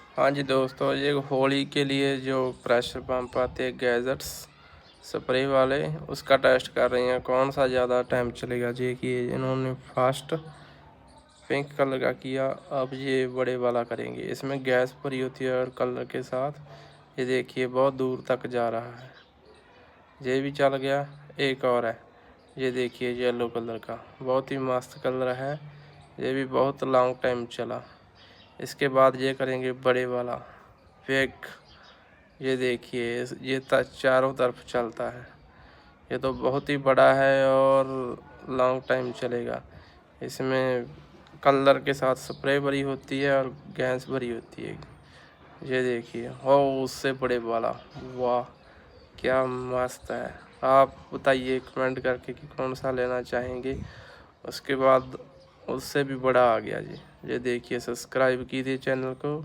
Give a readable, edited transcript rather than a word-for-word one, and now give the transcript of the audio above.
हाँ जी दोस्तों, ये होली के लिए जो प्रेशर पंप आते हैं गैजेट्स स्प्रे वाले, उसका टेस्ट कर रही हैं कौन सा ज़्यादा टाइम चलेगा जी। कि इन्होंने फास्ट पिंक कलर का किया, अब ये बड़े वाला करेंगे। इसमें गैस भरी होती है और कलर के साथ ये देखिए बहुत दूर तक जा रहा है। ये भी चल गया। एक और है, ये देखिए येलो कलर का, बहुत ही मस्त कलर है। ये भी बहुत लॉन्ग टाइम चला। इसके बाद ये करेंगे बड़े वाला फेक। ये देखिए ये चारों तरफ चलता है। ये तो बहुत ही बड़ा है और लॉन्ग टाइम चलेगा। इसमें कलर के साथ स्प्रे भरी होती है और गैस भरी होती है। ये देखिए हो उससे बड़े वाला, वाह क्या मस्त है। आप बताइए कमेंट करके कि कौन सा लेना चाहेंगे। उसके बाद उससे भी बड़ा आ गया जी। ये देखिए, सब्सक्राइब कीजिए चैनल को।